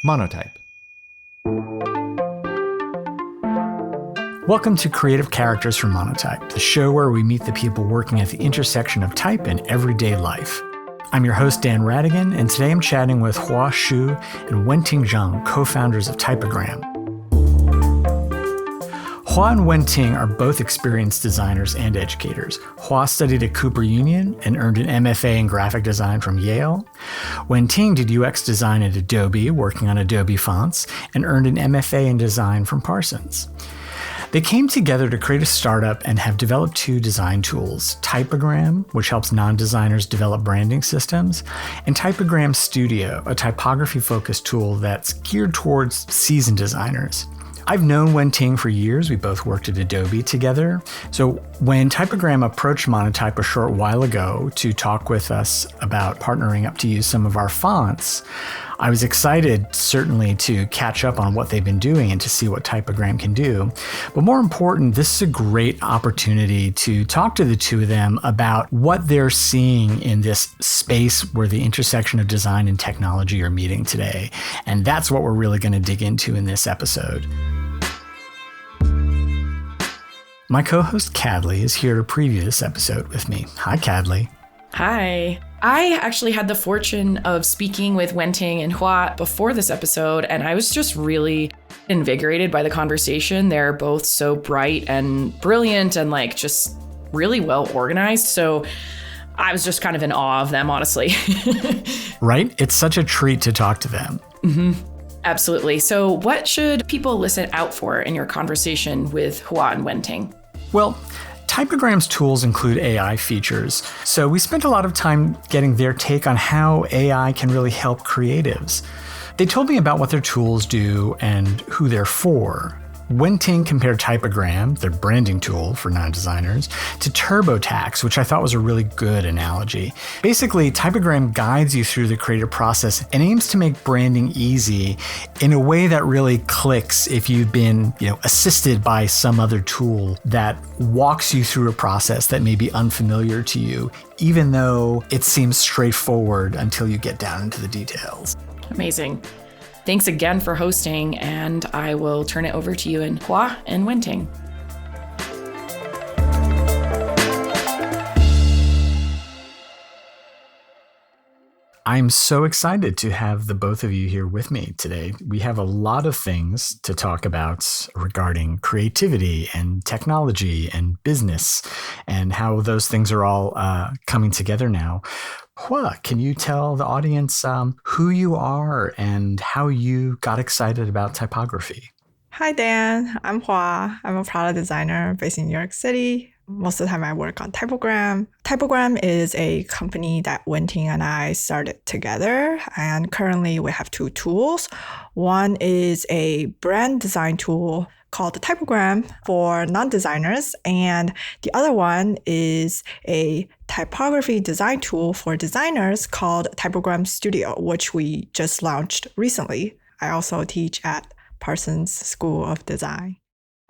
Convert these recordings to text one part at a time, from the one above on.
Monotype. Welcome to Creative Characters from Monotype, the show where we meet the people working at the intersection of type and everyday life. I'm your host, Dan Rhatigan, and today I'm chatting with Hua Xu and Wenting Zhang, co-founders of Typogram. Hua and Wenting are both experienced designers and educators. Hua studied at Cooper Union and earned an MFA in graphic design from Yale. Wenting did UX design at Adobe, working on Adobe fonts, and earned an MFA in design from Parsons. They came together to create a startup and have developed two design tools, Typogram, which helps non-designers develop branding systems, and Typogram Studio, a typography-focused tool that's geared towards seasoned designers. I've known Wenting for years. We both worked at Adobe together. So when Typogram approached Monotype a short while ago to talk with us about partnering up to use some of our fonts, I was excited, certainly, to catch up on what they've been doing and to see what Typogram can do. But more important, this is a great opportunity to talk to the two of them about what they're seeing in this space where the intersection of design and technology are meeting today. And that's what we're really going to dig into in this episode. My co-host Cadley is here to preview this episode with me. Hi, Cadley. Hi. I actually had the fortune of speaking with Wenting and Hua before this episode, and I was just really invigorated by the conversation. They're both so bright and brilliant and just really well organized. So I was just kind of in awe of them, honestly. Right? It's such a treat to talk to them. Mm-hmm. Absolutely. So what should people listen out for in your conversation with Hua and Wenting? Well, Typogram's tools include AI features, so we spent a lot of time getting their take on how AI can really help creatives. They told me about what their tools do and who they're for. Wenting compared Typogram, their branding tool for non-designers, to TurboTax, which I thought was a really good analogy. Basically, Typogram guides you through the creative process and aims to make branding easy in a way that really clicks if you've been, assisted by some other tool that walks you through a process that may be unfamiliar to you, even though it seems straightforward until you get down into the details. Amazing. Thanks again for hosting, and I will turn it over to you and Hua and Wenting. I'm so excited to have the both of you here with me today. We have a lot of things to talk about regarding creativity and technology and business and how those things are all coming together now. Hua, can you tell the audience who you are and how you got excited about typography? Hi, Dan. I'm Hua. I'm a product designer based in New York City. Most of the time I work on Typogram. Typogram is a company that Wenting and I started together, and currently we have two tools. One is a brand design tool called the Typogram for non-designers, and the other one is a typography design tool for designers called Typogram Studio, which we just launched recently. I also teach at Parsons School of Design.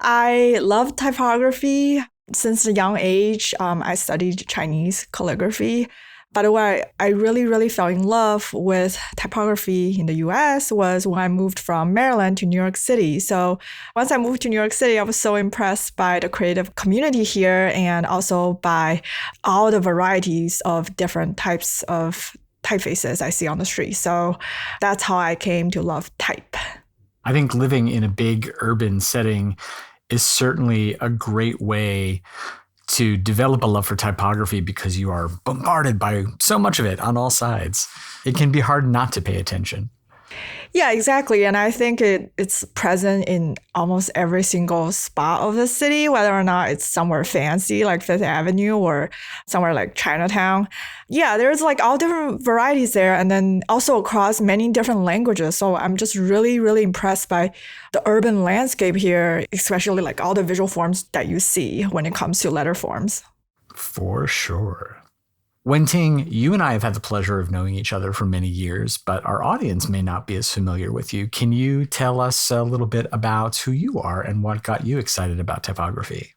I love typography. Since a young age, I studied Chinese calligraphy. By the way, I really fell in love with typography in the US was when I moved from Maryland to New York City. So once I moved to New York City, I was so impressed by the creative community here and also by all the varieties of different types of typefaces I see on the street. So that's how I came to love type. I think living in a big urban setting is certainly a great way to develop a love for typography because you are bombarded by so much of it on all sides. It can be hard not to pay attention. Yeah, exactly. And I think it's present in almost every single spot of the city, whether or not it's somewhere fancy like Fifth Avenue or somewhere like Chinatown. Yeah, there's all different varieties there and then also across many different languages. So I'm just really impressed by the urban landscape here, especially all the visual forms that you see when it comes to letter forms. For sure. Wenting, you and I have had the pleasure of knowing each other for many years, but our audience may not be as familiar with you. Can you tell us a little bit about who you are and what got you excited about typography?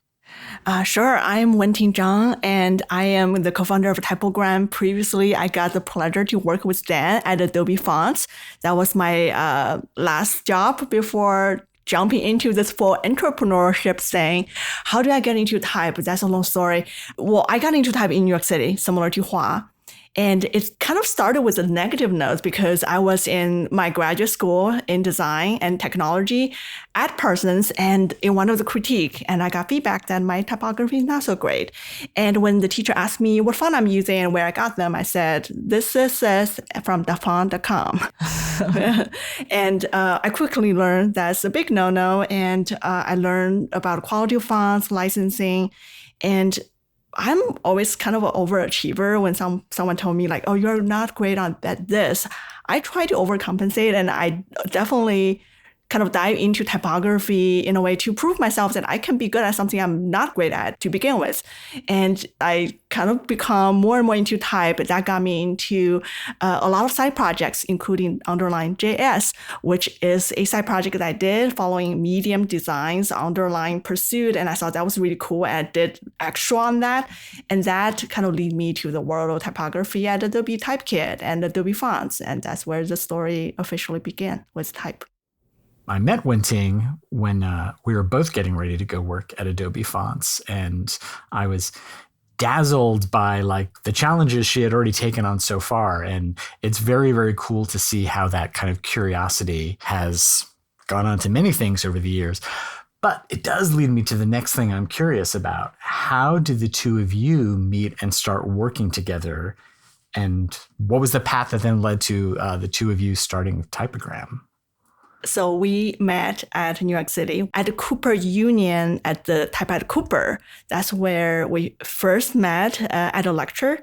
Sure. I'm Wenting Zhang, and I am the co-founder of Typogram. Previously, I got the pleasure to work with Dan at Adobe Fonts. That was my last job before jumping into this full entrepreneurship thing. How did I get into type? That's a long story. Well, I got into type in New York City, similar to Hua. And it kind of started with a negative note because I was in my graduate school in design and technology at Parsons, and in one of the critique, and I got feedback that my typography is not so great. And when the teacher asked me what font I'm using and where I got them, I said, this is from thefont.com. And I quickly learned that's a big no-no. And I learned about quality of fonts, licensing, and I'm always kind of an overachiever. When someone told me like, oh, you're not great at this, I try to overcompensate, and I definitely kind of dive into typography in a way to prove myself that I can be good at something I'm not great at to begin with. And I kind of become more and more into type. That got me into a lot of side projects, including Underline JS, which is a side project that I did following Medium Design's Underline Pursuit. And I thought that was really cool. And I did extra on that. And that kind of led me to the world of typography at Adobe Typekit and Adobe Fonts. And that's where the story officially began with type. I met Wenting when we were both getting ready to go work at Adobe Fonts, and I was dazzled by like the challenges she had already taken on so far. And it's very, very cool to see how that kind of curiosity has gone on to many things over the years. But it does lead me to the next thing I'm curious about. How did the two of you meet and start working together? And what was the path that then led to the two of you starting Typogram? So we met at New York City at the Cooper Union at the Type at Cooper. That's where we first met at a lecture.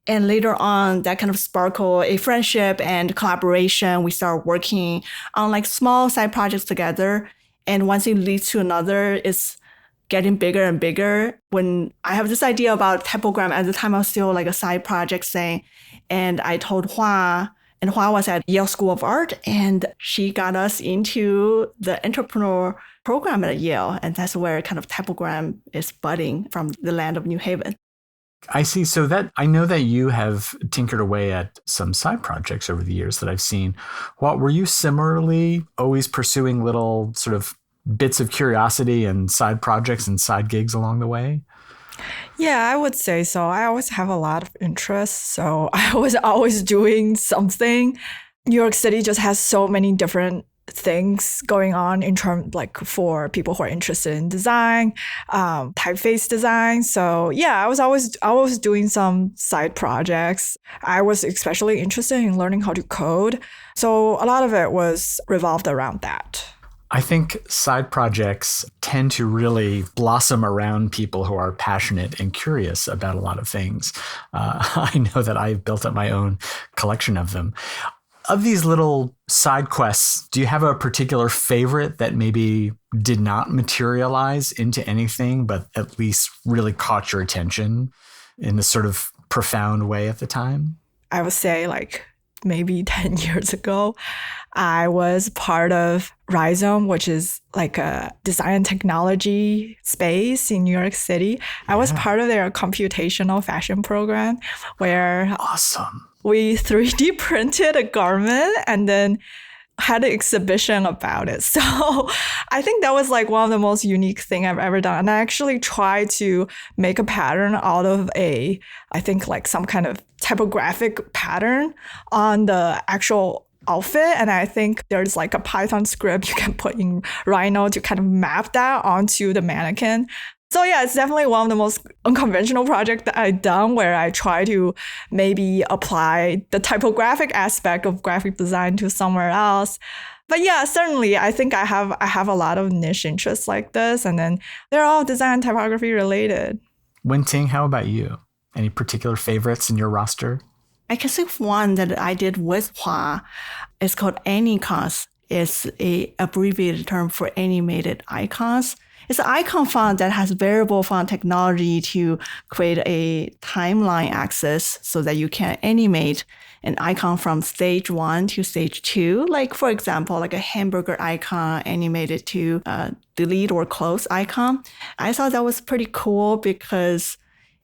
And later on, that kind of sparkled a friendship and collaboration. We started working on like small side projects together. And one thing leads to another. It's getting bigger and bigger. When I have this idea about Typogram, at the time I was still like a side project thing. And I told Hua, and Hua was at Yale School of Art, and she got us into the entrepreneur program at Yale. And that's where kind of Typogram is budding from the land of New Haven. I see. So that I know that you have tinkered away at some side projects over the years that I've seen. What were you similarly always pursuing little sort of bits of curiosity and side projects and side gigs along the way? Yeah, I would say so. I always have a lot of interests, so I was always doing something. New York City just has so many different things going on in terms like for people who are interested in design, typeface design. So yeah, I was always doing some side projects. I was especially interested in learning how to code. So a lot of it was revolved around that. I think side projects tend to really blossom around people who are passionate and curious about a lot of things. I know that I've built up my own collection of them. Of these little side quests, do you have a particular favorite that maybe did not materialize into anything, but at least really caught your attention in a sort of profound way at the time? I would say like maybe 10 years ago, I was part of Rhatigan, which is like a design and technology space in New York City. I was part of their computational fashion program where awesome. We 3D printed a garment and then had an exhibition about it. So I think that was like one of the most unique thing I've ever done. And I actually tried to make a pattern out of I think like some kind of typographic pattern on the actual outfit. And I think there's like a Python script you can put in Rhino to kind of map that onto the mannequin. So yeah, it's definitely one of the most unconventional projects that I've done where I try to maybe apply the typographic aspect of graphic design to somewhere else. But yeah, certainly I think I have a lot of niche interests like this, and then they're all design and typography related. Wenting, how about you? Any particular favorites in your roster? I can think of one that I did with Hua. It's called Anycons. is a abbreviated term for animated icons. It's an icon font that has variable font technology to create a timeline axis so that you can animate an icon from stage 1 to stage 2. Like, for example, like a hamburger icon animated to a delete or close icon. I thought that was pretty cool because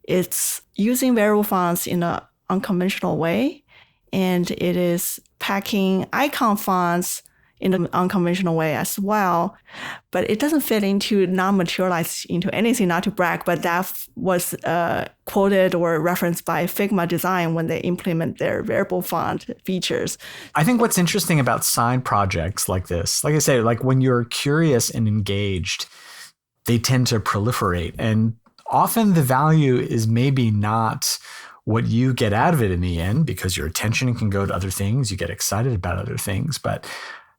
it's using variable fonts in an unconventional way, and it is packing icon fonts in an unconventional way as well. But it doesn't fit into, not materialize into anything, not to brag, but that was quoted or referenced by Figma Design when they implement their variable font features. I think what's interesting about side projects like this, like I say, like when you're curious and engaged, they tend to proliferate. And often the value is maybe not what you get out of it in the end, because your attention can go to other things. You get excited about other things, but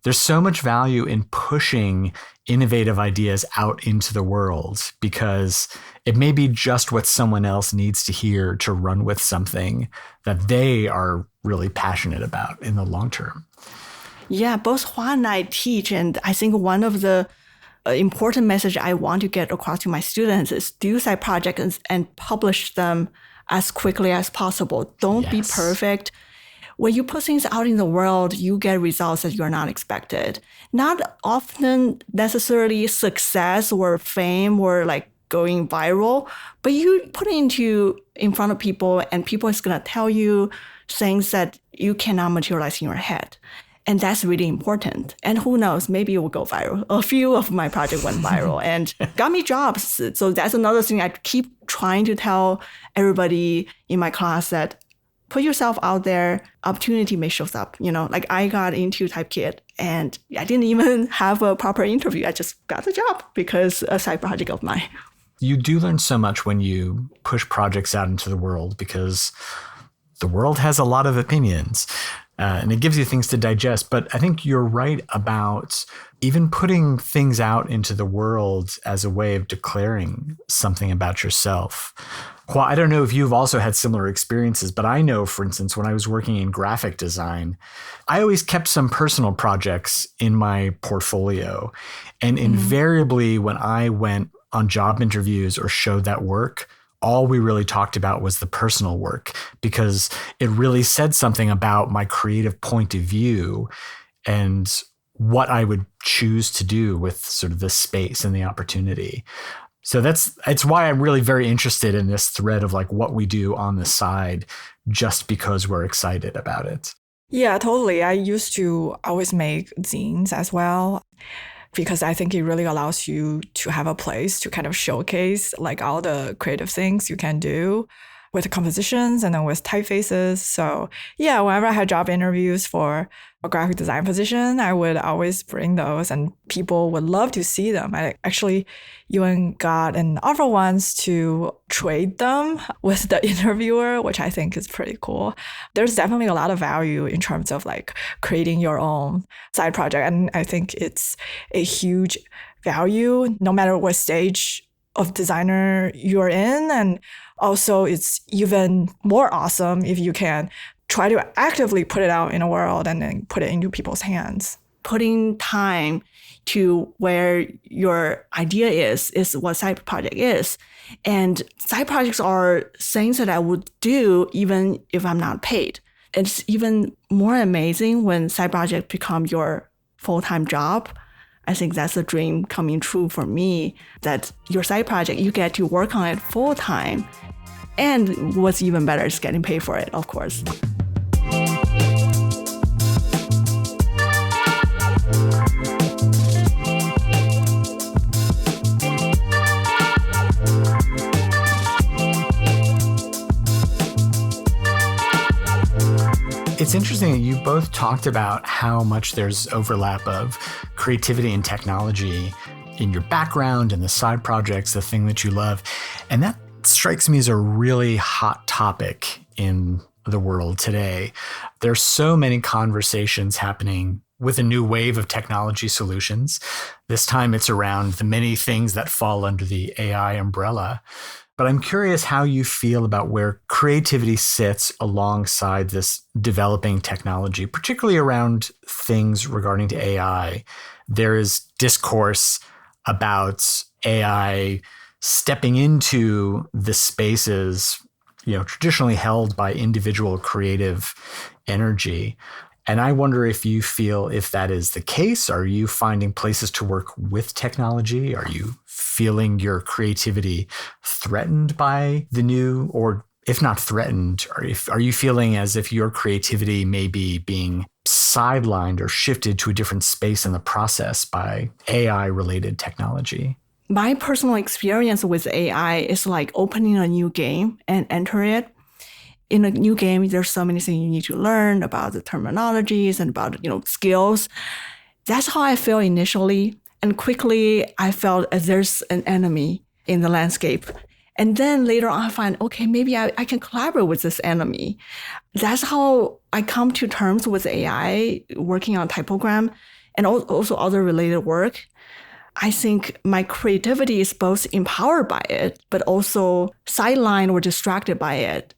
there's so much value in pushing innovative ideas out into the world because it may be just what someone else needs to hear to run with something that they are really passionate about in the long term. Yeah, both Hua and I teach, and I think one of the important message I want to get across to my students is do side projects and publish them as quickly as possible. Don't be perfect. When you put things out in the world, you get results that you're not expected. Not often necessarily success or fame or like going viral, but you put it in front of people and people is going to tell you things that you cannot materialize in your head. And that's really important. And who knows, maybe it will go viral. A few of my projects went viral and got me jobs. So that's another thing I keep trying to tell everybody in my class, that put yourself out there, opportunity may show up. You know, like I got into Typekit and I didn't even have a proper interview. I just got the job because a side project of mine. You do learn so much when you push projects out into the world because the world has a lot of opinions. And it gives you things to digest. But I think you're right about even putting things out into the world as a way of declaring something about yourself. Well, I don't know if you've also had similar experiences, but I know, for instance, when I was working in graphic design, I always kept some personal projects in my portfolio. And invariably, when I went on job interviews or showed that work, all we really talked about was the personal work because it really said something about my creative point of view and what I would choose to do with sort of the space and the opportunity. So it's why I'm really very interested in this thread of like what we do on the side just because we're excited about it. Yeah, totally. I used to always make zines as well, because I think it really allows you to have a place to kind of showcase like all the creative things you can do with the compositions and then with typefaces. So yeah, whenever I had job interviews for a graphic design position, I would always bring those and people would love to see them. I actually even got an offer once to trade them with the interviewer, which I think is pretty cool. There's definitely a lot of value in terms of like creating your own side project. And I think it's a huge value no matter what stage of designer you're in. And also it's even more awesome if you can try to actively put it out in the world and then put it into people's hands. Putting time to where your idea is what side project is. And side projects are things that I would do even if I'm not paid. It's even more amazing when side projects become your full-time job. I think that's a dream coming true for me, that your side project, you get to work on it full-time. And what's even better is getting paid for it, of course. It's interesting that you both talked about how much there's overlap of creativity and technology in your background and the side projects, the thing that you love. And that strikes me as a really hot topic in the world today. There's so many conversations happening with a new wave of technology solutions. This time it's around the many things that fall under the AI umbrella. But I'm curious how you feel about where creativity sits alongside this developing technology, particularly around things regarding to AI. There is discourse about AI stepping into the spaces, traditionally held by individual creative energy. And I wonder if you feel if that is the case. Are you finding places to work with technology? Are you feeling your creativity threatened by the new, or if not threatened, are you feeling as if your creativity may be being sidelined or shifted to a different space in the process by AI-related technology? My personal experience with AI is like opening a new game and enter it. In a new game, there's so many things you need to learn about the terminologies and about, skills. That's how I feel initially. And quickly, I felt as there's an enemy in the landscape. And then later on, I find, okay, maybe I can collaborate with this enemy. That's how I come to terms with AI, working on Typogram and also other related work. I think my creativity is both empowered by it, but also sidelined or distracted by it.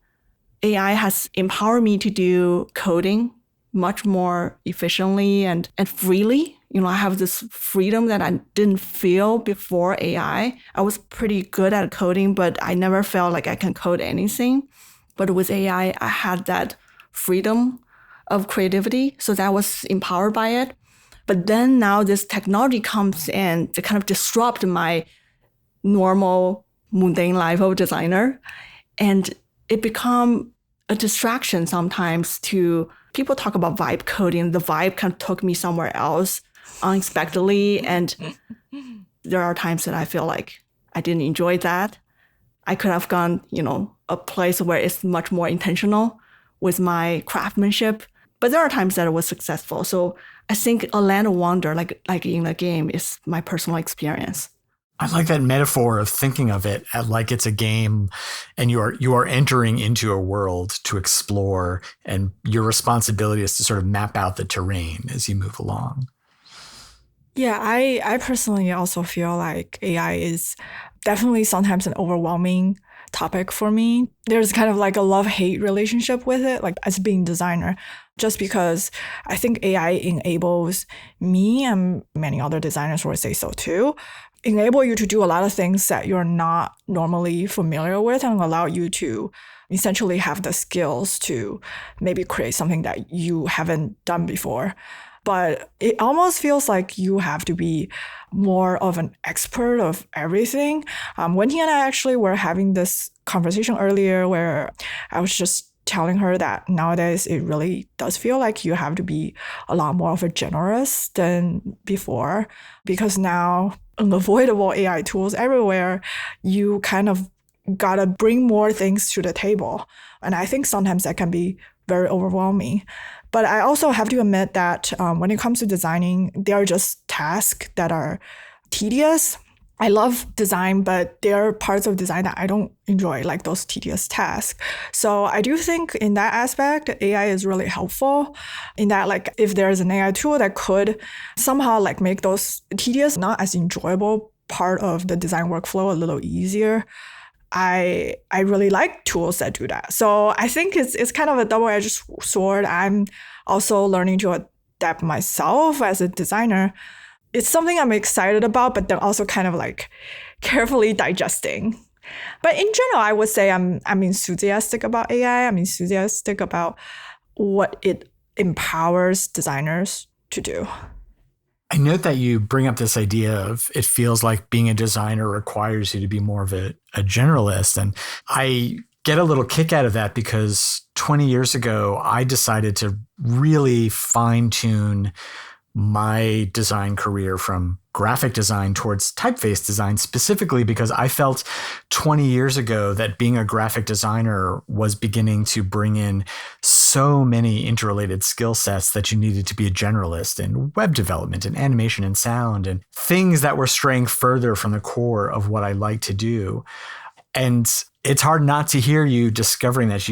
AI has empowered me to do coding much more efficiently and freely. I have this freedom that I didn't feel before AI. I was pretty good at coding, but I never felt like I can code anything. But with AI, I had that freedom of creativity. So that was empowered by it. But then now this technology comes in to kind of disrupt my normal mundane life of designer. And it become a distraction sometimes to people talk about vibe coding. The vibe kind of took me somewhere else unexpectedly. And there are times that I feel like I didn't enjoy that. I could have gone, a place where it's much more intentional with my craftsmanship. But there are times that it was successful. So I think a land of wonder, like in a game, is my personal experience. I like that metaphor of thinking of it like it's a game and you are entering into a world to explore, and your responsibility is to sort of map out the terrain as you move along. Yeah, I personally also feel like AI is definitely sometimes an overwhelming topic for me. There's kind of like a love-hate relationship with it, like as being a designer, just because I think AI enables me, and many other designers would say so too, enable you to do a lot of things that you're not normally familiar with, and allow you to essentially have the skills to maybe create something that you haven't done before. But it almost feels like you have to be more of an expert of everything. Wendy and I actually were having this conversation earlier where I was just telling her that nowadays it really does feel like you have to be a lot more of a generalist than before, because now unavoidable AI tools everywhere, you kind of gotta bring more things to the table. And I think sometimes that can be very overwhelming. But I also have to admit that when it comes to designing, there are just tasks that are tedious. I love design, but there are parts of design that I don't enjoy, like those tedious tasks. So I do think in that aspect, AI is really helpful in that, like, if there's an AI tool that could somehow like make those tedious, not as enjoyable part of the design workflow a little easier, I really like tools that do that. So I think it's kind of a double-edged sword. I'm also learning to adapt myself as a designer. It's something I'm excited about, but then also kind of like carefully digesting. But in general, I would say I'm enthusiastic about AI. I'm enthusiastic about what it empowers designers to do. I note that you bring up this idea of it feels like being a designer requires you to be more of a generalist. And I get a little kick out of that because 20 years ago, I decided to really fine-tune my design career from graphic design towards typeface design, specifically because I felt 20 years ago that being a graphic designer was beginning to bring in so many interrelated skill sets that you needed to be a generalist in web development and animation and sound and things that were straying further from the core of what I like to do. And it's hard not to hear you discovering that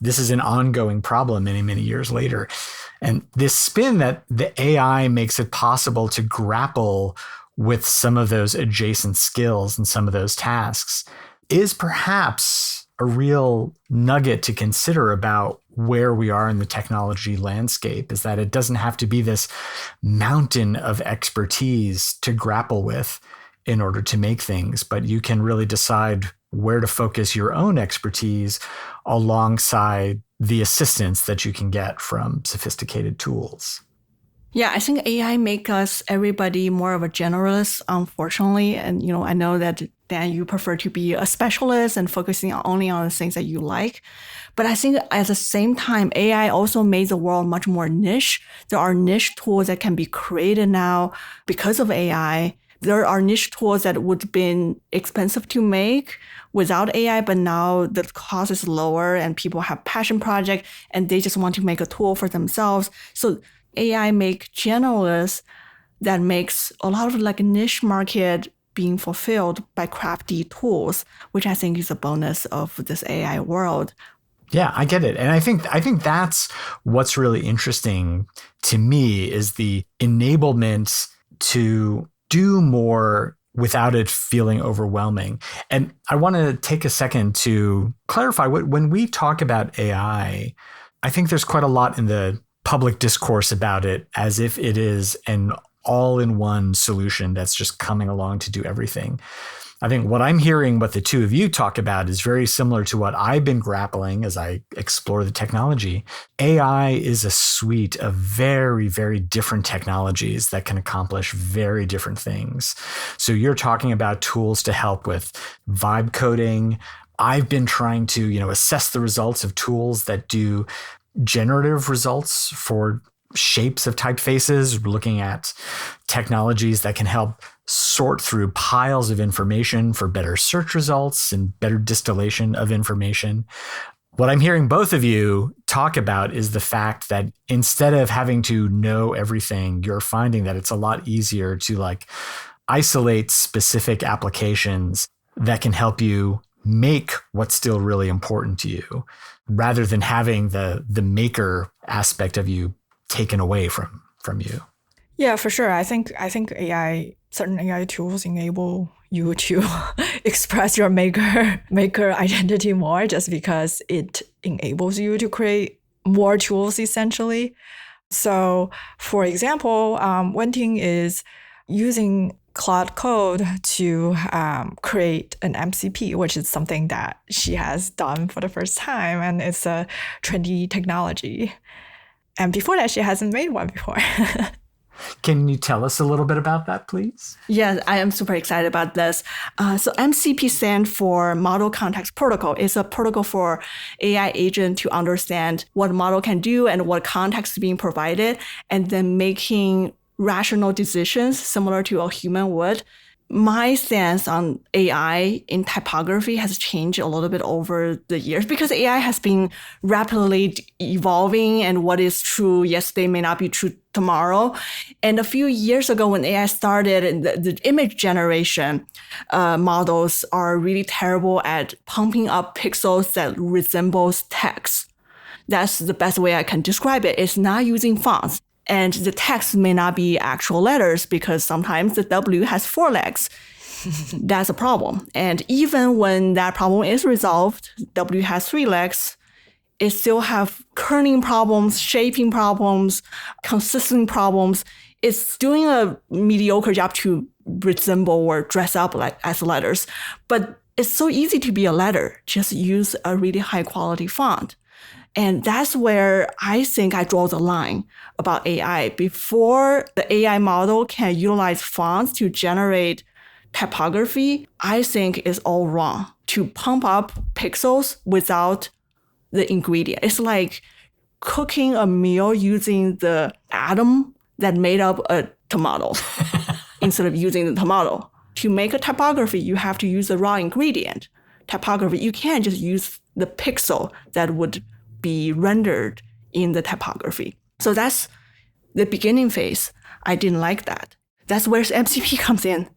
this is an ongoing problem many, many years later. And this spin that the AI makes it possible to grapple with some of those adjacent skills and some of those tasks is perhaps a real nugget to consider about where we are in the technology landscape, is that it doesn't have to be this mountain of expertise to grapple with in order to make things, but you can really decide where to focus your own expertise alongside the assistance that you can get from sophisticated tools. Yeah, I think AI make us everybody more of a generalist, unfortunately. And, I know that Dan, you prefer to be a specialist and focusing only on the things that you like. But I think at the same time, AI also made the world much more niche. There are niche tools that can be created now because of AI. There are niche tools that would have been expensive to make without AI, but now the cost is lower and people have passion project and they just want to make a tool for themselves. So AI make generalists that makes a lot of like niche market being fulfilled by crafty tools, which I think is a bonus of this AI world. Yeah, I get it. And I think that's what's really interesting to me is the enablement to do more without it feeling overwhelming. And I want to take a second to clarify when we talk about AI, I think there's quite a lot in the public discourse about it as if it is an all-in-one solution that's just coming along to do everything. I think what I'm hearing, what the two of you talk about, is very similar to what I've been grappling as I explore the technology. AI is a suite of very, very different technologies that can accomplish very different things. So you're talking about tools to help with vibe coding. I've been trying to, assess the results of tools that do generative results for shapes of typefaces, looking at technologies that can help sort through piles of information for better search results and better distillation of information. What I'm hearing both of you talk about is the fact that instead of having to know everything, you're finding that it's a lot easier to isolate specific applications that can help you make what's still really important to you, rather than having the maker aspect of you taken away from you. Yeah, for sure. I think certain AI tools enable you to express your maker identity more, just because it enables you to create more tools essentially. So, for example, Wenting is using Claude Code to create an MCP, which is something that she has done for the first time, and it's a trendy technology. And before that, she hasn't made one before. Can you tell us a little bit about that, please? Yes, I am super excited about this. So MCP stands for Model Context Protocol. It's a protocol for AI agent to understand what model can do and what context is being provided, and then making rational decisions similar to a human would. My stance on AI in typography has changed a little bit over the years because AI has been rapidly evolving, and what is true yesterday may not be true tomorrow. And a few years ago when AI started, the image generation models are really terrible at pumping up pixels that resembles text. That's the best way I can describe it. It's not using fonts. And the text may not be actual letters because sometimes the W has 4 legs. That's a problem. And even when that problem is resolved, W has 3 legs, it still have kerning problems, shaping problems, consistency problems. It's doing a mediocre job to resemble or dress up as letters. But it's so easy to be a letter. Just use a really high quality font. And that's where I think I draw the line about AI. Before the AI model can utilize fonts to generate typography, I think is all wrong. To pump up pixels without the ingredient. It's like cooking a meal using the atom that made up a tomato instead of using the tomato. To make a typography, you have to use the raw ingredient. Typography, you can't just use the pixel that would be rendered in the typography. So that's the beginning phase. I didn't like that. That's where MCP comes in.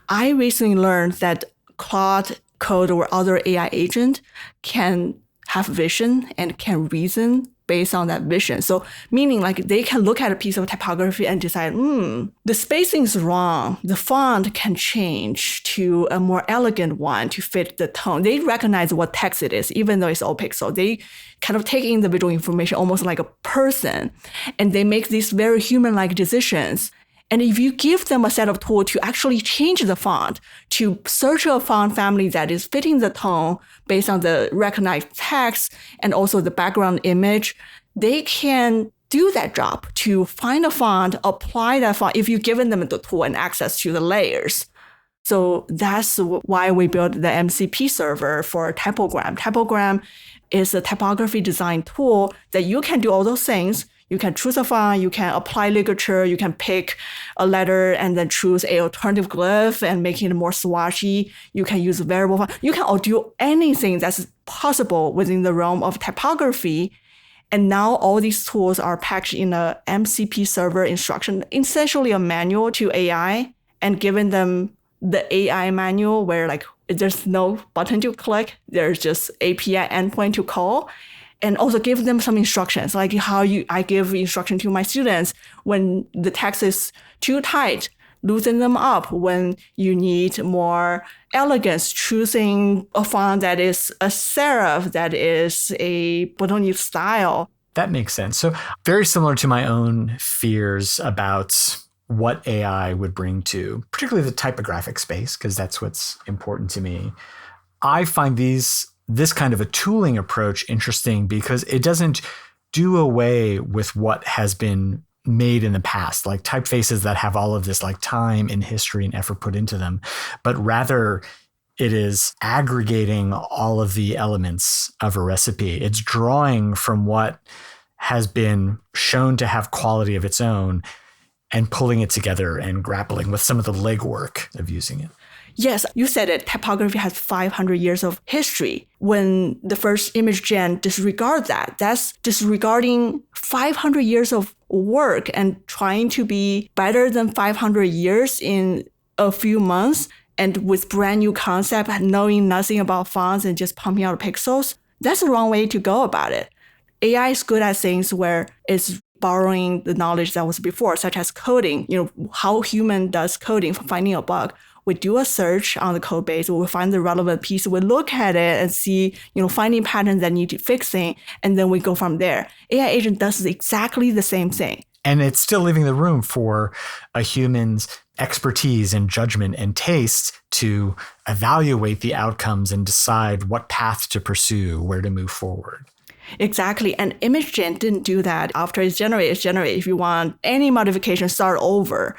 I recently learned that Claude Code or other AI agent can have vision and can reason based on that vision. So meaning like they can look at a piece of typography and decide, the spacing is wrong. The font can change to a more elegant one to fit the tone. They recognize what text it is, even though it's all pixel. They kind of take in the visual information almost like a person, and they make these very human-like decisions. And if you give them a set of tools to actually change the font, to search a font family that is fitting the tone based on the recognized text and also the background image, they can do that job to find a font, apply that font if you've given them the tool and access to the layers. So that's why we built the MCP server for Typogram. Typogram is a typography design tool that you can do all those things. You can choose a font, you can apply ligature, you can pick a letter and then choose an alternative glyph and make it more swatchy. You can use variable font. You can do anything that's possible within the realm of typography. And now all these tools are packaged in a MCP server instruction, essentially a manual to AI, and given them the AI manual where like there's no button to click, there's just API endpoint to call. And also give them some instructions, like how I give instruction to my students when the text is too tight, loosen them up. When you need more elegance, choosing a font that is a serif, that is a botanic style. That makes sense. So very similar to my own fears about what AI would bring to particularly the typographic space, because that's what's important to me. I find this kind of a tooling approach interesting because it doesn't do away with what has been made in the past, like typefaces that have all of this like time and history and effort put into them, but rather it is aggregating all of the elements of a recipe. It's drawing from what has been shown to have quality of its own and pulling it together and grappling with some of the legwork of using it. Yes, you said it. Typography has 500 years of history. When the first image gen disregards that, that's disregarding 500 years of work and trying to be better than 500 years in a few months and with brand new concept, knowing nothing about fonts and just pumping out pixels. That's the wrong way to go about it. AI is good at things where it's borrowing the knowledge that was before, such as coding, how human does coding for finding a bug. We do a search on the code base, we find the relevant piece, we look at it and see, finding patterns that need fixing, and then we go from there. AI agent does exactly the same thing. And it's still leaving the room for a human's expertise and judgment and taste to evaluate the outcomes and decide what path to pursue, where to move forward. Exactly. And image gen didn't do that. After it's generated. If you want any modification, start over.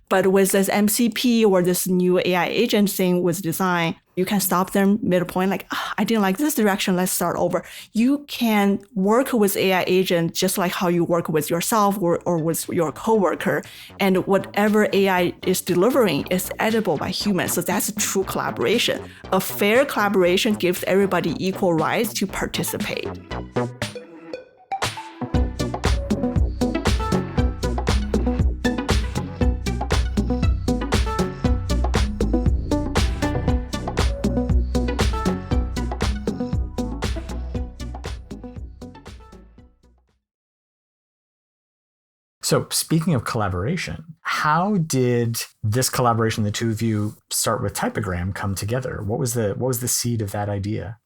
But with this MCP or this new AI agent thing with design, you can stop them midpoint, like, I didn't like this direction, let's start over. You can work with AI agent just like how you work with yourself or with your coworker. And whatever AI is delivering is edible by humans. So that's a true collaboration. A fair collaboration gives everybody equal rights to participate. So speaking of collaboration, how did this collaboration, the two of you start with Typogram, come together? What was the seed of that idea?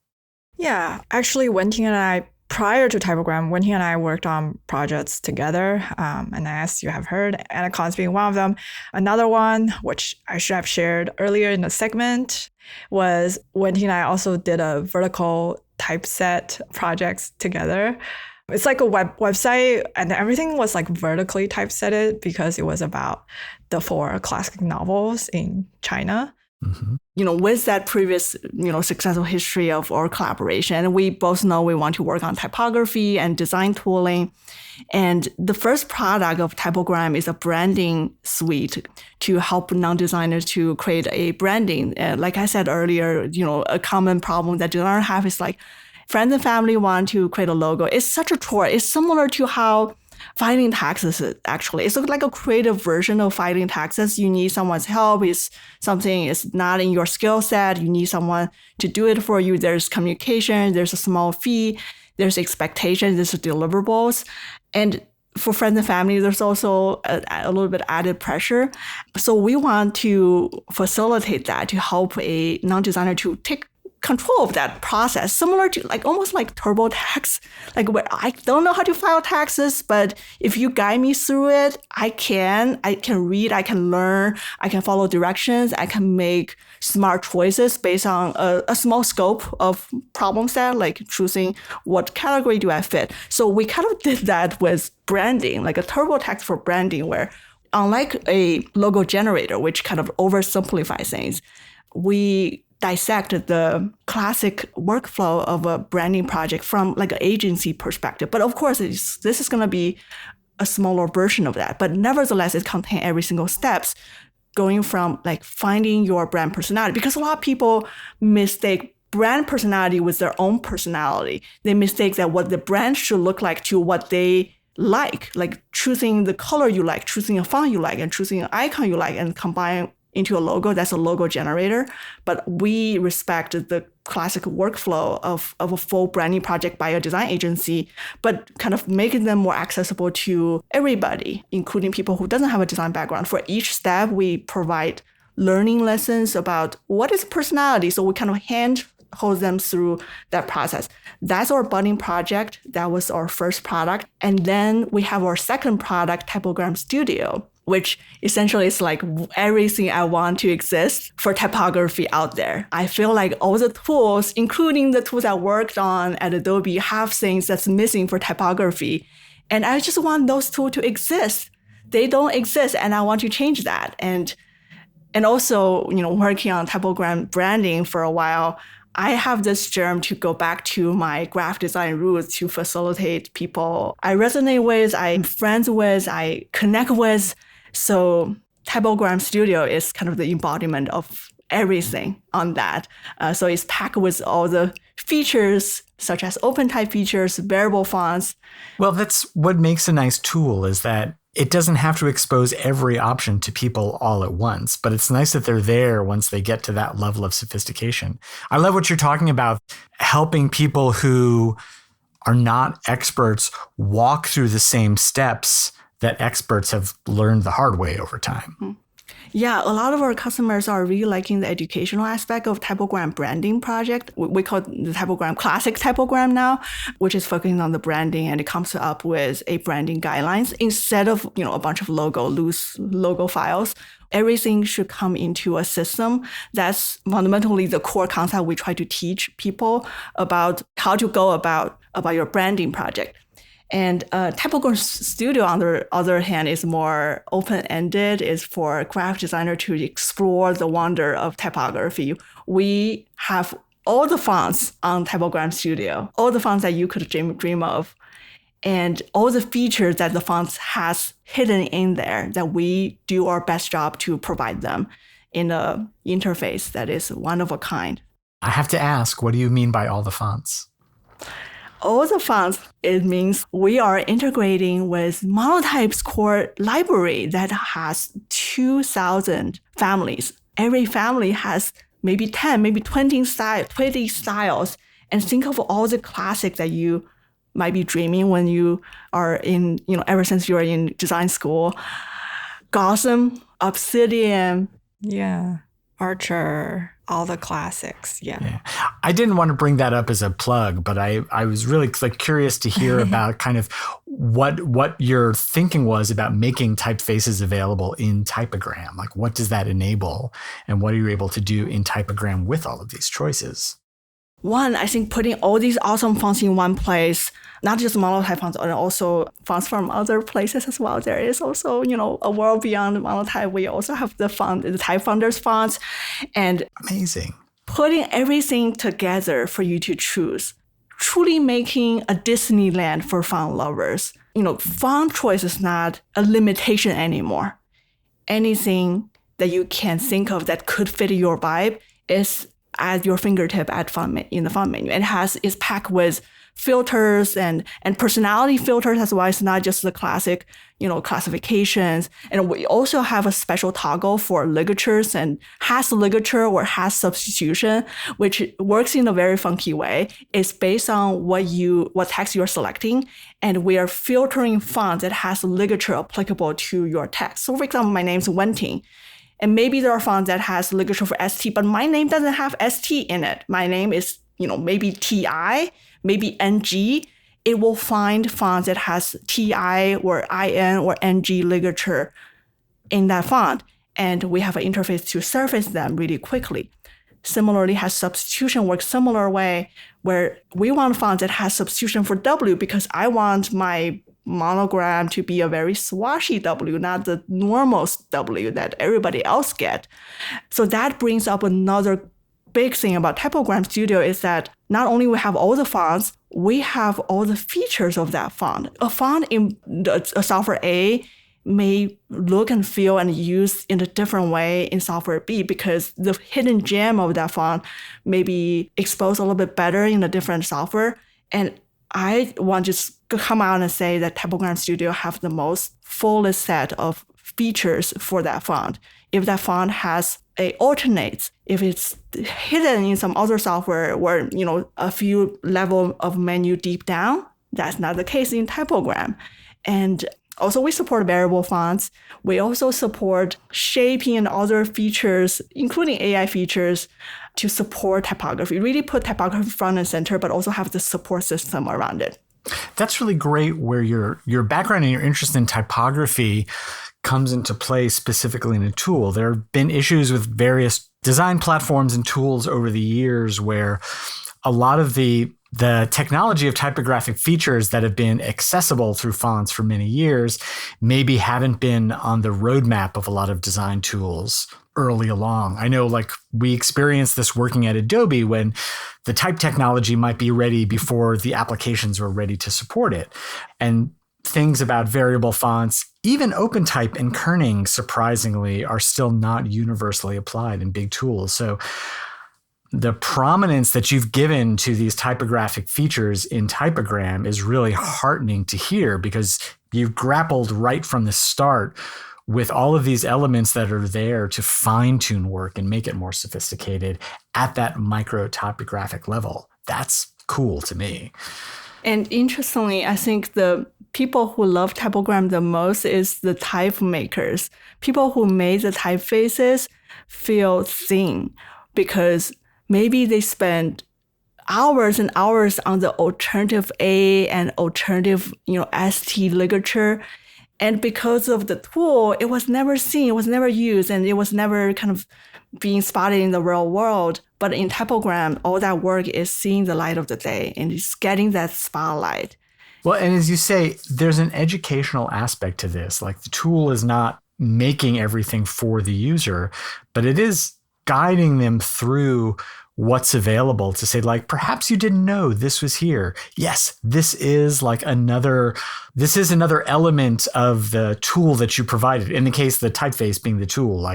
Yeah, actually, Wenting and I, prior to Typogram, Wenting and I worked on projects together. And as you have heard, Anacon's being one of them. Another one, which I should have shared earlier in the segment, was Wenting and I also did a vertical typeset projects together. It's like a website, and everything was like vertically typesetted because it was about the 4 classic novels in China. Mm-hmm. With that previous, successful history of our collaboration, we both know we want to work on typography and design tooling. And the first product of Typogram is a branding suite to help non-designers to create a branding. Like I said earlier, a common problem that designers have is like, friends and family want to create a logo. It's such a chore. It's similar to how filing taxes is actually. It's like a creative version of filing taxes. You need someone's help. Something is not in your skill set. You need someone to do it for you. There's communication. There's a small fee. There's expectations, there's deliverables. And for friends and family, there's also a little bit added pressure. So we want to facilitate that, to help a non-designer to take control of that process, similar to almost like TurboTax, where I don't know how to file taxes, but if you guide me through it, I can read, I can learn, I can follow directions, I can make smart choices based on a small scope of problem set, like choosing what category do I fit. So we kind of did that with branding, like a TurboTax for branding, where unlike a logo generator, which kind of oversimplifies things, we dissect the classic workflow of a branding project from an agency perspective. But of course, this is going to be a smaller version of that. But nevertheless, it contains every single steps going from finding your brand personality. Because a lot of people mistake brand personality with their own personality. They mistake that what the brand should look like to what they like choosing the color you like, choosing a font you like, and choosing an icon you like, and combine into a logo. That's a logo generator. But we respect the classic workflow of a full branding project by a design agency, but kind of making them more accessible to everybody, including people who doesn't have a design background. For each step, we provide learning lessons about what is personality. So we kind of hold them through that process. That's our budding project. That was our first product. And then we have our second product, Typogram Studio, which essentially is everything I want to exist for typography out there. I feel like all the tools, including the tools I worked on at Adobe, have things that's missing for typography. And I just want those tools to exist. They don't exist, and I want to change that. And also, working on Typogram branding for a while, I have this germ to go back to my graphic design roots to facilitate people I resonate with, I'm friends with, I connect with. So Typogram Studio is kind of the embodiment of everything on that. So it's packed with all the features, such as open type features, variable fonts. Well, that's what makes a nice tool, is that it doesn't have to expose every option to people all at once, but it's nice that they're there once they get to that level of sophistication. I love what you're talking about, helping people who are not experts walk through the same steps that experts have learned the hard way over time. Mm-hmm. Yeah, a lot of our customers are really liking the educational aspect of Typogram branding project. We call it the Typogram Classic Typogram now, which is focusing on the branding, and it comes up with a branding guidelines instead of a bunch of loose logo files. Everything should come into a system. That's fundamentally the core concept we try to teach people about how to go about your branding project. And Typogram Studio, on the other hand, is more open-ended. It's for graphic designer to explore the wonder of typography. We have all the fonts on Typogram Studio, all the fonts that you could dream of, and all the features that the fonts has hidden in there that we do our best job to provide them in an interface that is one of a kind. I have to ask, what do you mean by all the fonts? All the fonts, it means we are integrating with Monotype's core library that has 2,000 families. Every family has maybe 10, maybe 20 styles. And think of all the classics that you might be dreaming when you are in, ever since you are in design school. Gotham, Obsidian. Yeah. Archer, all the classics. Yeah. I didn't want to bring that up as a plug, but I was really curious to hear about kind of what your thinking was about making typefaces available in Typogram. What does that enable, and what are you able to do in Typogram with all of these choices? One, I think putting all these awesome fonts in one place, not just Monotype fonts, but also fonts from other places as well. There is also, a world beyond Monotype. We also have the Type Founders fonts. And amazing. Putting everything together for you to choose, truly making a Disneyland for font lovers. Font choice is not a limitation anymore. Anything that you can think of that could fit your vibe is at your fingertip in the font menu. It's packed with filters and personality filters as well. It's not just the classic, classifications. And we also have a special toggle for ligatures and has ligature or has substitution, which works in a very funky way. It's based on what text you're selecting. And we are filtering fonts that has ligature applicable to your text. So for example, my name's Wenting. And maybe there are fonts that has ligature for ST, but my name doesn't have ST in it. My name is, maybe TI, maybe NG. It will find fonts that has TI or IN or NG ligature in that font. And we have an interface to surface them really quickly. Similarly, has substitution works similar way, where we want fonts that has substitution for W because I want my monogram to be a very swashy W, not the normal W that everybody else get. So that brings up another big thing about Typogram Studio is that not only we have all the fonts, we have all the features of that font. A font in a software A may look and feel and use in a different way in software B because the hidden gem of that font may be exposed a little bit better in a different software. And I want to just come out and say that Typogram Studio have the most fullest set of features for that font. If that font has alternates, if it's hidden in some other software where, a few level of menu deep down, that's not the case in Typogram. And also we support variable fonts. We also support shaping and other features, including AI features, to support typography. Really put typography front and center, but also have the support system around it. That's really great where your background and your interest in typography comes into play specifically in a tool. There have been issues with various design platforms and tools over the years where a lot of the technology of typographic features that have been accessible through fonts for many years maybe haven't been on the roadmap of a lot of design tools early along. I know we experienced this working at Adobe when the type technology might be ready before the applications were ready to support it. And things about variable fonts, even OpenType and kerning, surprisingly, are still not universally applied in big tools. So the prominence that you've given to these typographic features in Typogram is really heartening to hear because you've grappled right from the start with all of these elements that are there to fine-tune work and make it more sophisticated at that micro typographic level. That's cool to me. And interestingly, I think the people who love Typogram the most is the type makers. People who made the typefaces feel seen because maybe they spend hours and hours on the alternative A and alternative, ST ligature. And because of the tool, it was never seen, it was never used, and it was never kind of being spotted in the real world. But in Typogram, all that work is seeing the light of the day and it's getting that spotlight. Well, and as you say, there's an educational aspect to this. The tool is not making everything for the user, but it is guiding them through what's available to say, perhaps you didn't know this was here. Yes, this is another element of the tool that you provided. In the case of the typeface being the tool,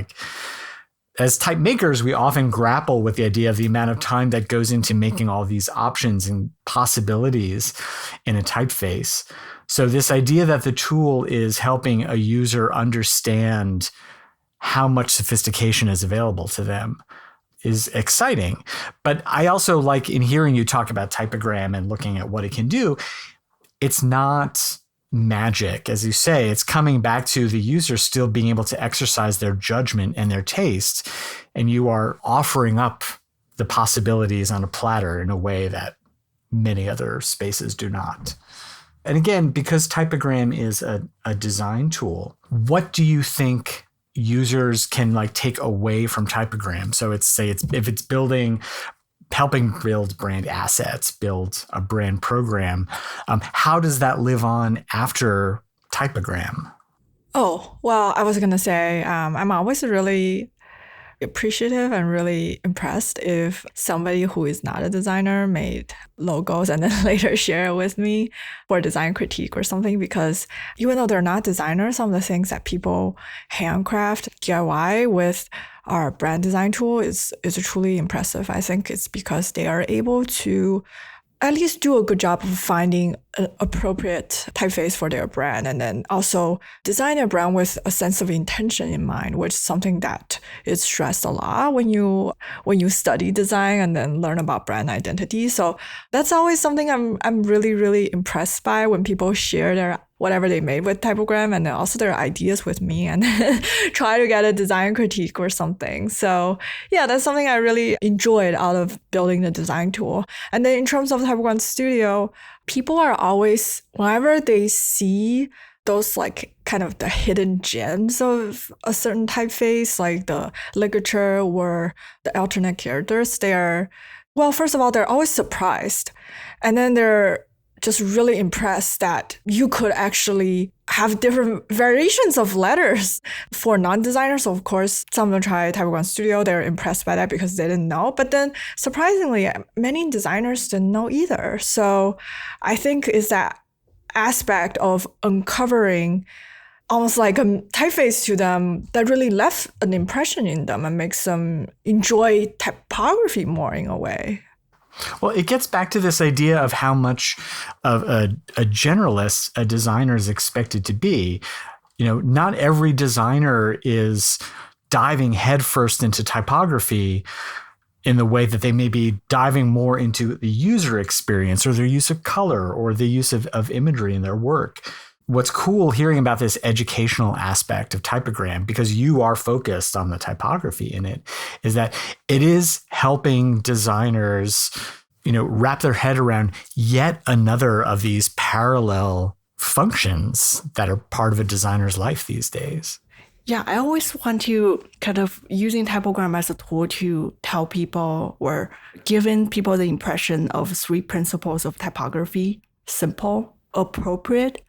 as type makers, we often grapple with the idea of the amount of time that goes into making all these options and possibilities in a typeface. So this idea that the tool is helping a user understand how much sophistication is available to them is exciting. But I also like in hearing you talk about Typogram and looking at what it can do, it's not magic. As you say, it's coming back to the user still being able to exercise their judgment and their taste. And you are offering up the possibilities on a platter in a way that many other spaces do not. And again, because Typogram is a design tool, what do you think users can take away from Typogram? So if it's helping build brand assets, build a brand program, how does that live on after Typogram? Oh, well, I was going to say, I'm always really appreciative and really impressed if somebody who is not a designer made logos and then later share it with me for design critique or something, because even though they're not designers, some of the things that people handcraft DIY with our brand design tool is truly impressive. I think it's because they are able to at least do a good job of finding an appropriate typeface for their brand, and then also design a brand with a sense of intention in mind, which is something that is stressed a lot when you study design and then learn about brand identity. So that's always something I'm really impressed by when people share their whatever they made with Typogram and then also their ideas with me and try to get a design critique or something. So yeah, that's something I really enjoyed out of building the design tool. And then in terms of Typogram Studio, people are always, whenever they see those like kind of the hidden gems of a certain typeface, like the ligature or the alternate characters, well, first of all, they're always surprised. And then they're just really impressed that you could actually have different variations of letters. For non-designers, of course, some of them try Typogram Studio. They're impressed by that because they didn't know. But then surprisingly, many designers didn't know either. So I think it's that aspect of uncovering almost like a typeface to them that really left an impression in them and makes them enjoy typography more in a way. Well, it gets back to this idea of how much of a generalist a designer is expected to be. You know, not every designer is diving headfirst into typography in the way that they may be diving more into the user experience or their use of color or the use of imagery in their work. What's cool hearing about this educational aspect of Typogram, because you are focused on the typography in it, is that it is helping designers, you know, wrap their head around yet another of these parallel functions that are part of a designer's life these days. Yeah, I always want to kind of using Typogram as a tool to tell people or giving people the impression of 3 principles of typography: simple, appropriate,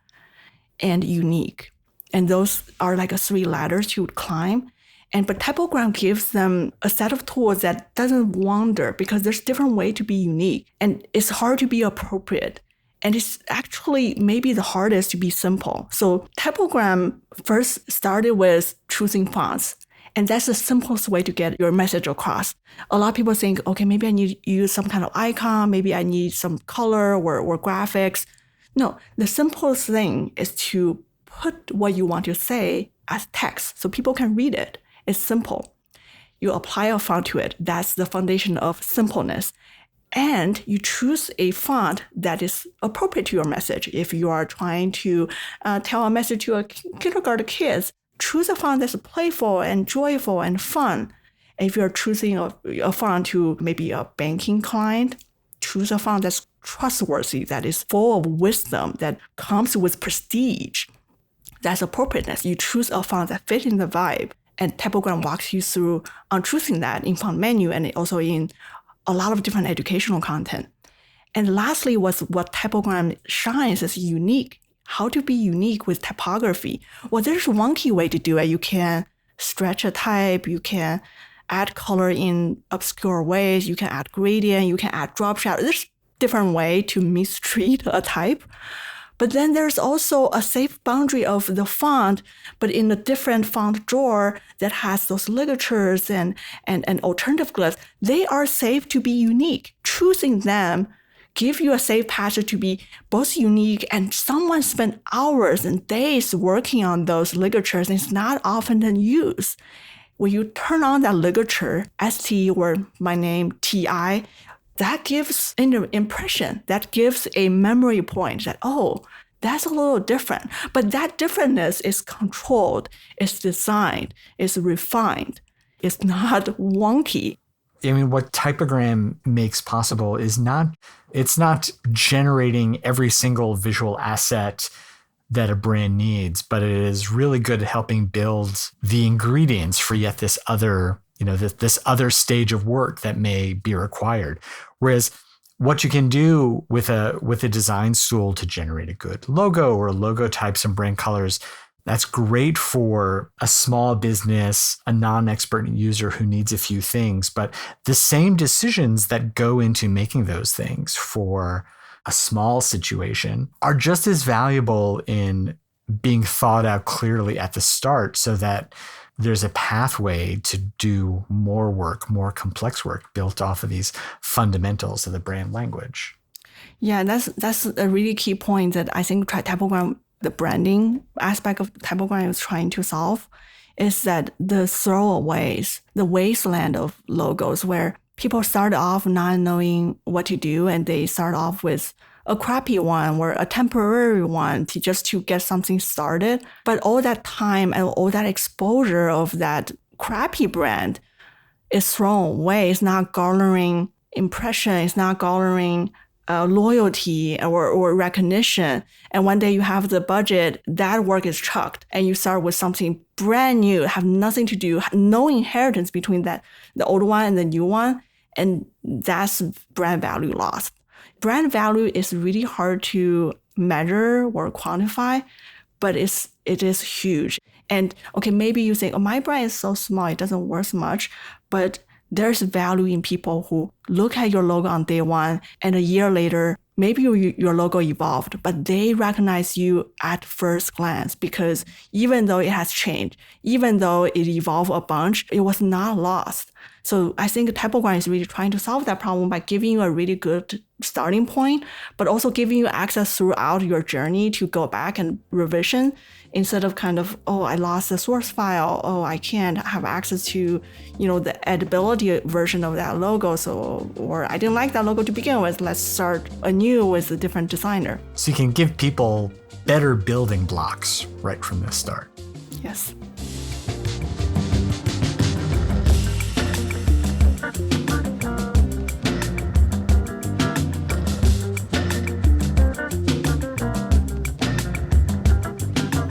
and unique. And those are like 3 ladders you would climb. But Typogram gives them a set of tools that doesn't wander because there's different way to be unique. And it's hard to be appropriate. And it's actually maybe the hardest to be simple. So Typogram first started with choosing fonts. And that's the simplest way to get your message across. A lot of people think, okay, maybe I need to use some kind of icon. Maybe I need some color or graphics. No, the simplest thing is to put what you want to say as text so people can read it. It's simple. You apply a font to it. That's the foundation of simpleness. And you choose a font that is appropriate to your message. If you are trying to tell a message to a kindergarten kids, choose a font that's playful and joyful and fun. If you're choosing a font to maybe a banking client, choose a font that's trustworthy, that is full of wisdom, that comes with prestige. That's appropriateness. You choose a font that fits in the vibe. And Typogram walks you through on choosing that in font menu and also in a lot of different educational content. And lastly was what Typogram shines as unique. How to be unique with typography. Well, there's one key way to do it. You can stretch a type. You can add color in obscure ways. You can add gradient. You can add drop shadow. There's different way to mistreat a type. But then there's also a safe boundary of the font, but in a different font drawer that has those ligatures and alternative glyphs. They are safe to be unique. Choosing them give you a safe passage to be both unique, and someone spent hours and days working on those ligatures, and it's not often used. When you turn on that ligature, ST or my name, TI, that gives an impression, that gives a memory point that, oh, that's a little different. But that differentness is controlled, it's designed, it's refined. It's not wonky. I mean, what Typogram makes possible is it's not generating every single visual asset that a brand needs, but it is really good at helping build the ingredients for yet this other, this other stage of work that may be required. Whereas what you can do with a design tool to generate a good logo or logo types and brand colors, that's great for a small business, a non-expert user who needs a few things. But the same decisions that go into making those things for a small situation are just as valuable in being thought out clearly at the start so that there's a pathway to do more work, more complex work built off of these fundamentals of the brand language. Yeah, that's a really key point that I think Typogram, the branding aspect of Typogram is trying to solve, is that the throwaways, the wasteland of logos where people start off not knowing what to do and they start off with a crappy one or a temporary one to get something started. But all that time and all that exposure of that crappy brand is thrown away. It's not garnering impression. It's not garnering loyalty or recognition. And one day you have the budget, that work is chucked, and you start with something brand new, have nothing to do, no inheritance between the old one and the new one. And that's brand value lost. Brand value is really hard to measure or quantify, but it is huge. And okay, maybe you think, oh, my brand is so small, it doesn't worth much, but there's value in people who look at your logo on day one and a year later, maybe your logo evolved, but they recognize you at first glance because even though it has changed, even though it evolved a bunch, it was not lost. So I think Typogram is really trying to solve that problem by giving you a really good starting point, but also giving you access throughout your journey to go back and revision instead of kind of, oh, I lost the source file. Oh, I can't have access to, the editability version of that logo. So, or I didn't like that logo to begin with. Let's start anew with a different designer. So you can give people better building blocks right from the start. Yes.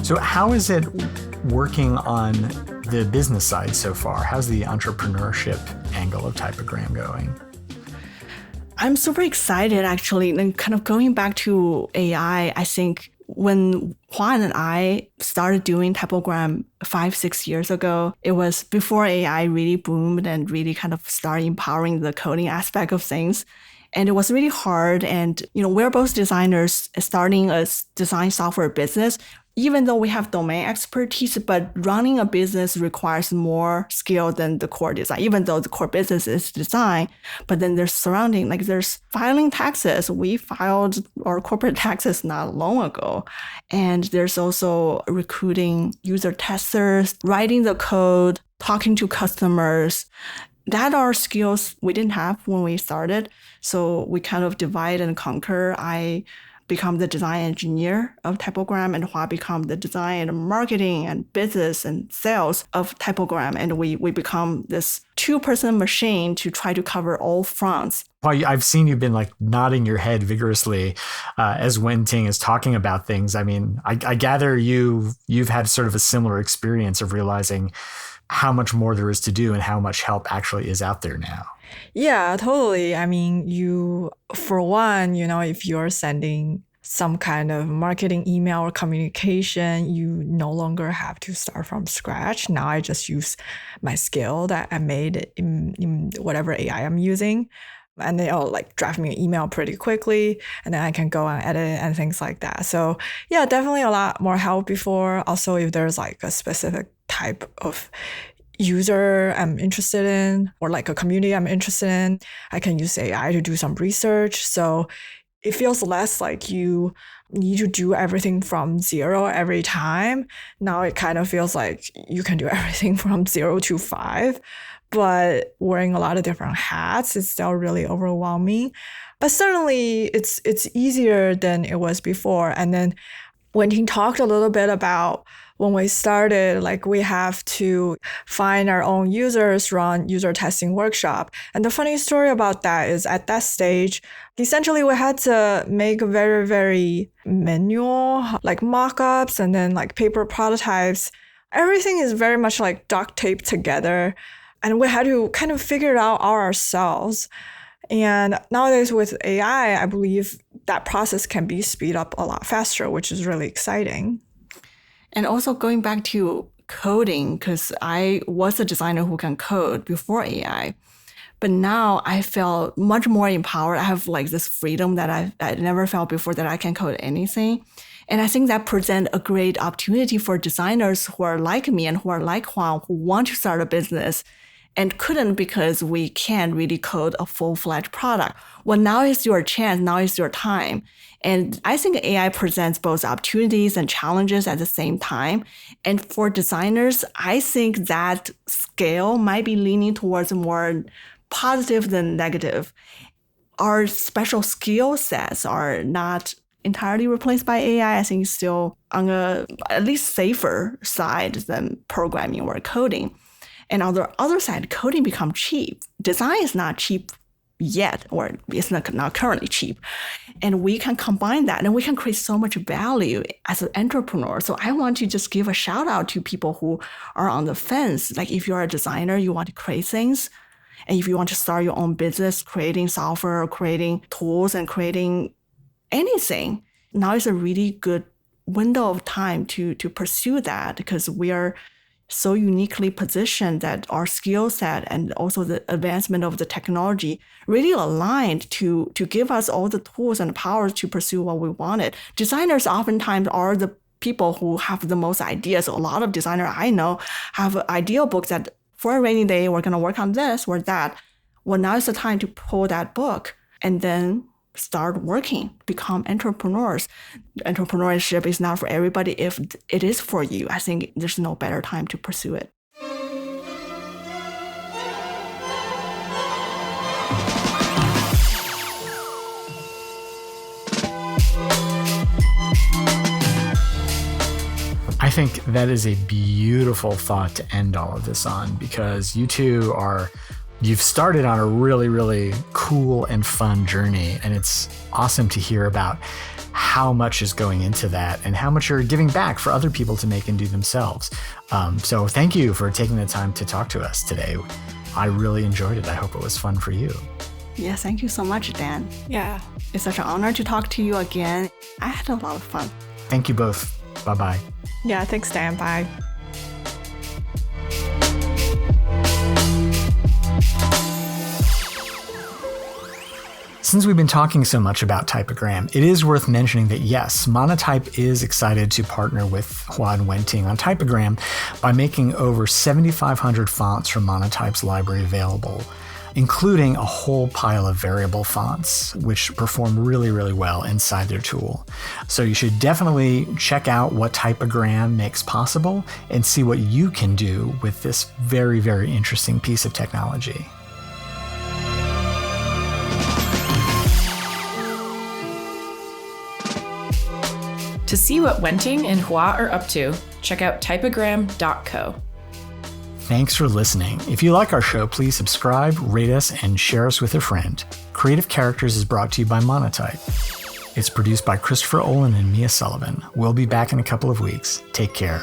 So how is it working on the business side so far? How's the entrepreneurship angle of Typogram going? I'm super excited, actually. And kind of going back to AI, I think when Juan and I started doing Typogram 5-6 years ago, it was before AI really boomed and really kind of started empowering the coding aspect of things. And it was really hard. And, we're both designers starting a design software business. Even though we have domain expertise, but running a business requires more skill than the core design, even though the core business is design. But then there's surrounding, like there's filing taxes. We filed our corporate taxes not long ago. And there's also recruiting user testers, writing the code, talking to customers. That are skills we didn't have when we started. So we kind of divide and conquer. I become the design engineer of Typogram, and Hua become the design and marketing and business and sales of Typogram. And we become this two-person machine to try to cover all fronts. Well, I've seen you've been like nodding your head vigorously as Wenting is talking about things. I mean, I gather you've had sort of a similar experience of realizing how much more there is to do and how much help actually is out there now. Yeah, totally. I mean, for one, if you're sending some kind of marketing email or communication, you no longer have to start from scratch. Now I just use my skill that I made in whatever AI I'm using. And they'll like draft me an email pretty quickly, and then I can go and edit and things like that. So yeah, definitely a lot more help before. Also, if there's like a specific type of user I'm interested in or like a community I'm interested in, I can use AI to do some research. So it feels less like you need to do everything from zero every time. Now it kind of feels like you can do everything from 0 to 5, but wearing a lot of different hats is still really overwhelming. But certainly it's easier than it was before. And then Wenting talked a little bit about when we started, like we have to find our own users, run user testing workshop. And the funny story about that is at that stage, essentially we had to make very, very manual, like mock-ups and then like paper prototypes. Everything is very much like duct taped together. And we had to kind of figure it out ourselves. And nowadays with AI, I believe that process can be speed up a lot faster, which is really exciting. And also going back to coding, because I was a designer who can code before AI, but now I felt much more empowered. I have like this freedom that I never felt before, that I can code anything. And I think that presents a great opportunity for designers who are like me and who are like Huang, who want to start a business and couldn't because we can't really code a full-fledged product. Well, now is your chance. Now is your time. And I think AI presents both opportunities and challenges at the same time. And for designers, I think that scale might be leaning towards more positive than negative. Our special skill sets are not entirely replaced by AI. I think it's still on a at least safer side than programming or coding. And on the other side, coding becomes cheap. Design is not cheap yet, or it's not currently cheap. And we can combine that and we can create so much value as an entrepreneur. So I want to just give a shout out to people who are on the fence. Like if you're a designer, you want to create things. And if you want to start your own business, creating software, or creating tools and creating anything, now is a really good window of time to pursue that, because we are so uniquely positioned that our skill set and also the advancement of the technology really aligned to give us all the tools and powers to pursue what we wanted. Designers oftentimes are the people who have the most ideas. A lot of designers I know have idea books that for a rainy day, we're going to work on this or that. Well, now is the time to pull that book and then start working, become entrepreneurs. Entrepreneurship is not for everybody. If it is for you, I think there's no better time to pursue it. I think that is a beautiful thought to end all of this on, because you two you've started on a really, really cool and fun journey. And it's awesome to hear about how much is going into that and how much you're giving back for other people to make and do themselves. So thank you for taking the time to talk to us today. I really enjoyed it. I hope it was fun for you. Yeah, thank you so much, Dan. Yeah. It's such an honor to talk to you again. I had a lot of fun. Thank you both. Bye-bye. Yeah, thanks, Dan. Bye. Since we've been talking so much about Typogram, it is worth mentioning that yes, Monotype is excited to partner with Hua and Wenting on Typogram by making over 7,500 fonts from Monotype's library available, including a whole pile of variable fonts, which perform really, really well inside their tool. So you should definitely check out what Typogram makes possible and see what you can do with this very, very interesting piece of technology. To see what Wenting and Hua are up to, check out typogram.co. Thanks for listening. If you like our show, please subscribe, rate us, and share us with a friend. Creative Characters is brought to you by Monotype. It's produced by Christopher Olin and Mia Sullivan. We'll be back in a couple of weeks. Take care.